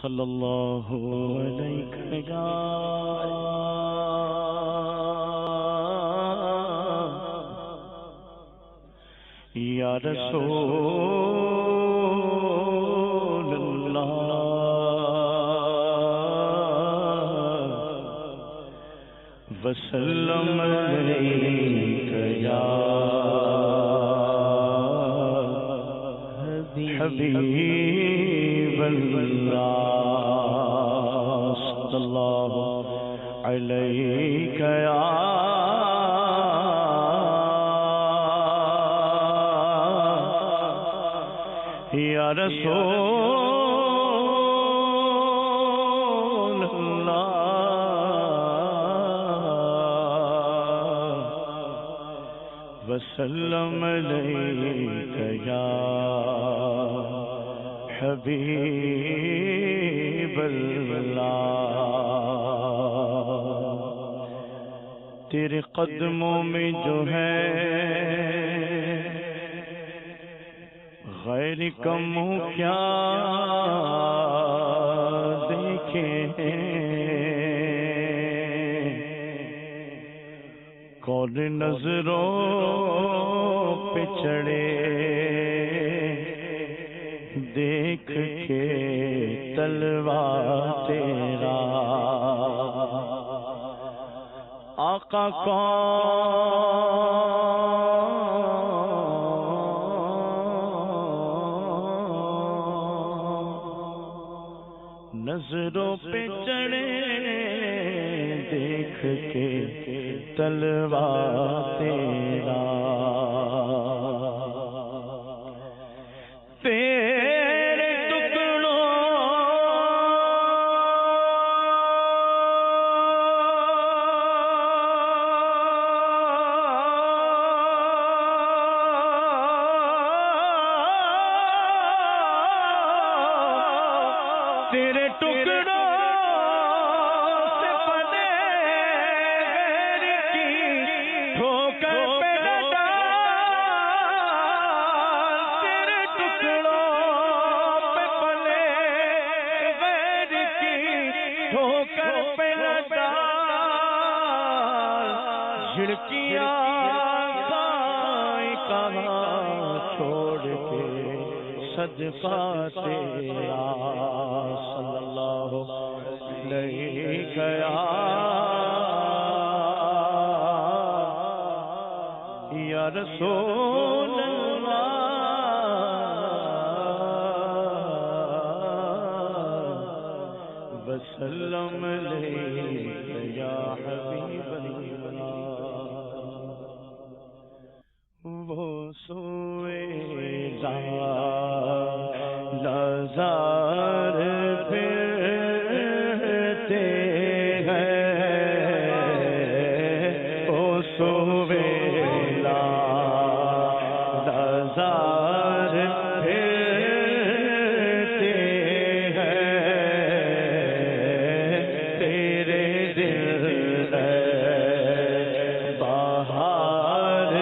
صلی اللہ علیہ یا رسول اللہ وسلم علیک یا حبیب اللہ صلی اللہ علیک یا رسول اللہ وسلم علیک یا حبیب اللہ تیرے قدموں میں جو ہے غیر کم کیا دیکھیں کون نظروں پہ چڑھے دیکھ کے تلوا تیرا آقا نظروں پہ چڑھے دیکھ کے تلوا تیرا تیرے ٹکڑوں تیرے ٹکڑوں سے پنے غیر کی ٹھوکر پہ نہ ڈال تیرے ٹکڑوں پہ پنے غیر کی ٹھوکر پہ نہ ڈال جھڑکیاں کہاں چھوڑ کے صدقہ تیرا صلی اللہ علیہ یا رسول اللہ وسلم علیک یا حبیب اللہ وہ سوئے لازار پھرتے ہیں او سویلا لازار پھرتے ہیں تیرے دل بہار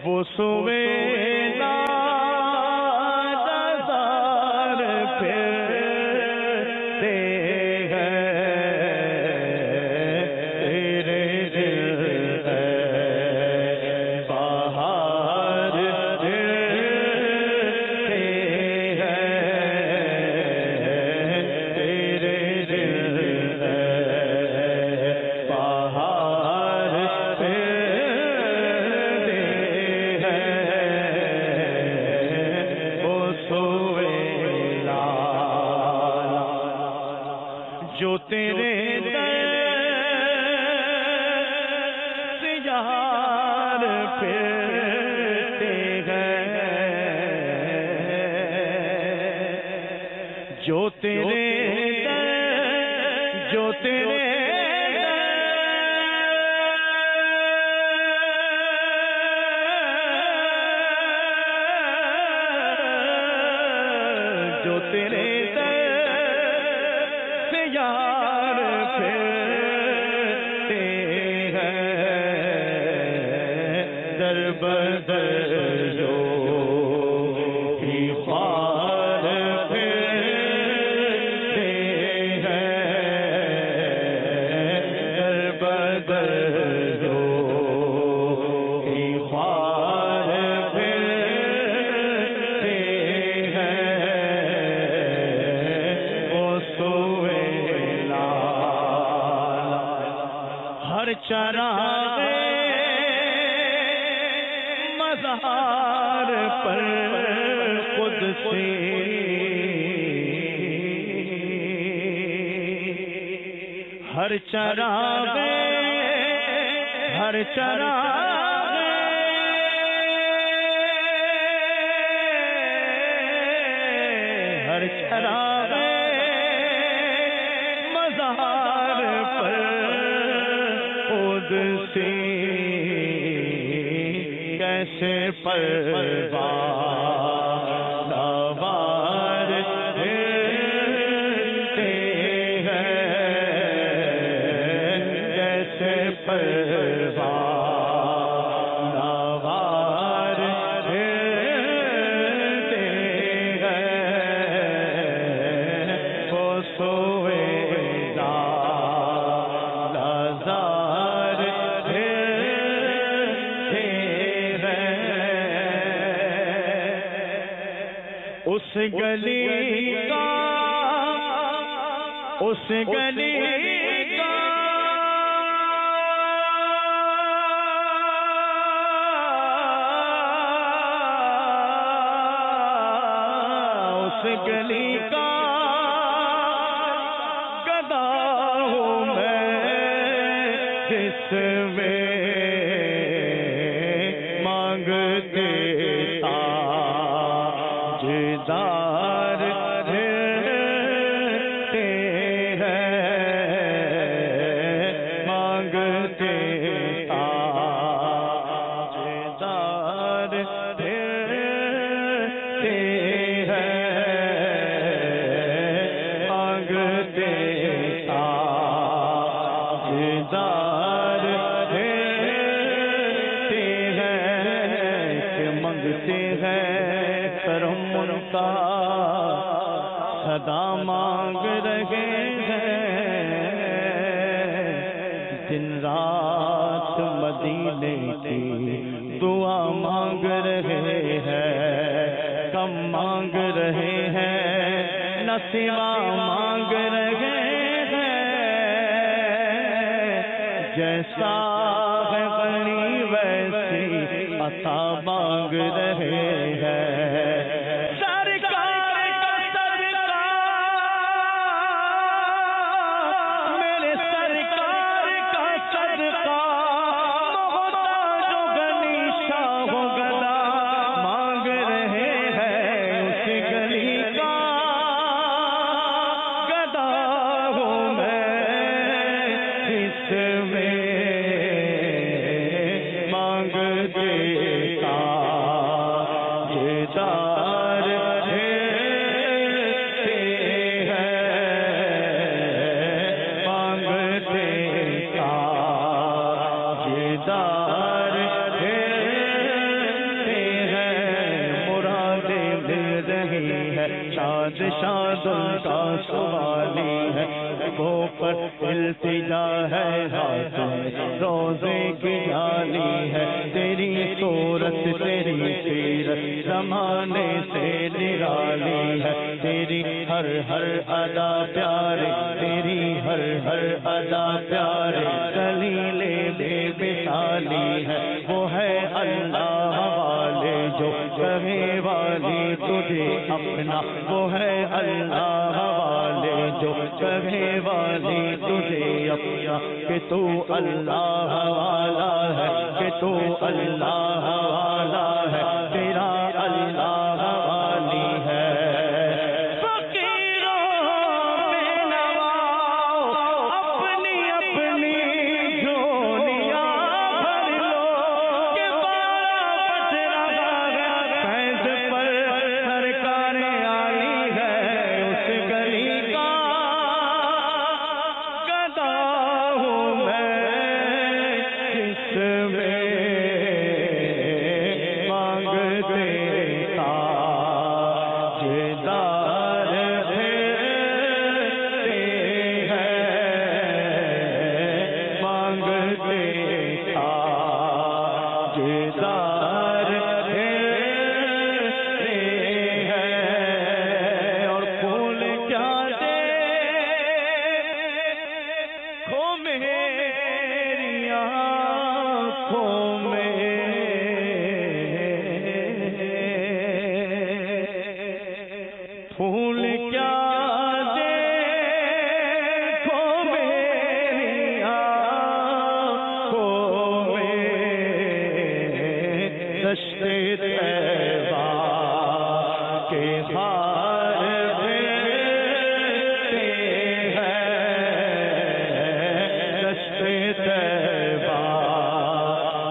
وہ سویلا نظر پھرتے ہیں تیرے دل بہار پھرتے ہیں تیرے دل بہار جو تیرے جو تیرے جو تیرے سے یار پھرتے ہیں در بدر جو ہی خوار پھرتے ہیں در بدر جو ہی خوار پھرتے ہیں وہ سوئے ہر چراغ مزار پر قدسی ہر چراغ ہر چراغ ہر چراغ مزار پر قدسی کیسے پروان نوار پھرتے ہیں کیسے پروان نوار پھرتے ہیں وہ سوئے اس گلی کا اس گلی کا اس گلی کا گدا ہوں میں جس میں مانگتے دار پھرتے ہیں مانگتے تاجدار پھرتے ہیں مانگتے تاجدار پھرتے ہیں کہ مانگتے ہیں کرم ان کا صدا مانگ رہے ہیں دن رات مدینے کی دعا مانگ رہے ہیں کم مانگ رہے ہیں نہ سوا مانگ رہے ہیں جیسا ہے غنی ویسی عطا مانگ رہے ہیں شاد شاد ان کا سوالی ہے وہ پر التجا ہے ہاتھوں روزے کی جالی ہے تیری صورت تیری سیرت زمانے سے نرالی ہے تیری ہر ہر ادا پیارے تیری ہر ہر ادا پیارے کلیل بے مثالی ہے وہ ہے اللہ والے جو کہے والی تجھے اپنا وہ ہے اللہ والے جو کہے والی تجھے اپنا کہ تو اللہ والا ہے کہ تو اللہ والا ہے تیرا اللہ والی ہے فقیروں طیبہ کے خار پھرتے ہیں، دشت طیبہ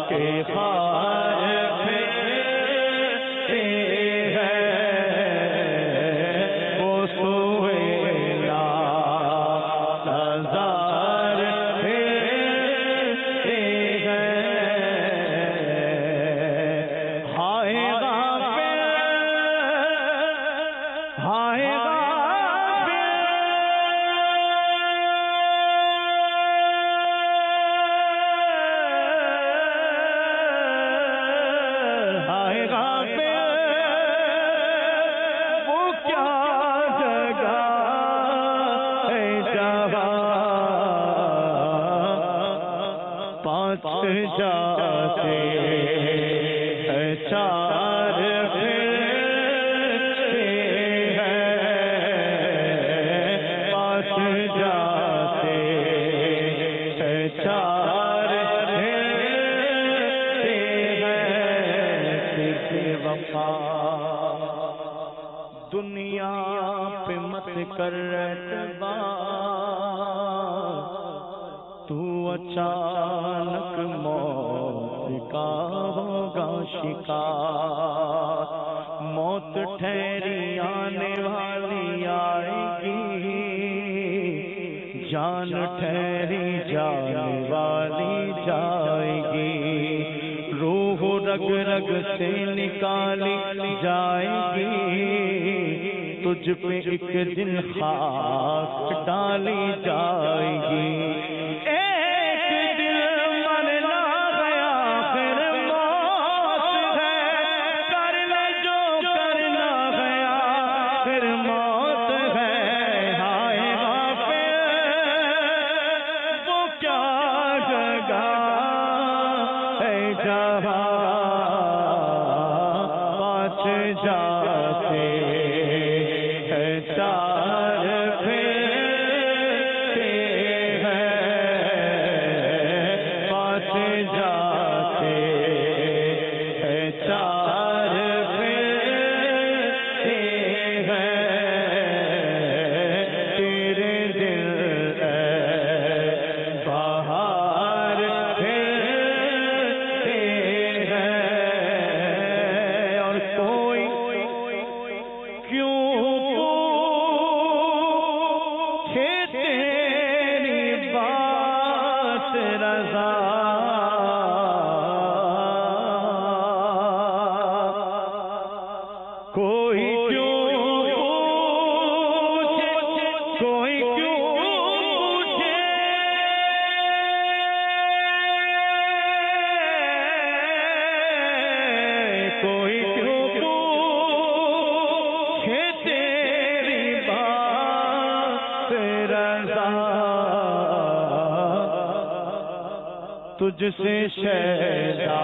کے خار پھرتے ہیں، وہ سویلا نظار پھرتے ہیں، ہائے غافل ہائے جاتے چار پھرتے ہیں، پاس جاتے چار پھرتے ہیں، کسی وفا دنیا پہ مت کر اعتبار، تو اچانک موت کا ہوگا شکار، موت ٹھہری آنے والی آئے گی، جان ٹھہری جانے والی جائے گی، روح رگ رگ سے نکالی جائے گی، تجھ پہ ایک دن خاک ڈالی جائے گی، جاتے ہیں چار پھرتے ہیں، پاس جاتے ہیں چار پھرتے ہیں، تیرے دل بہار پھرتے ہیں، اور کوئی کیوں پوچھے تیری بات رضا، کوئی کیوں پوچھے، کوئی کیوں پوچھے، کوئی کیوں پوچھے تیری بات رضا، تجھ سے شیدا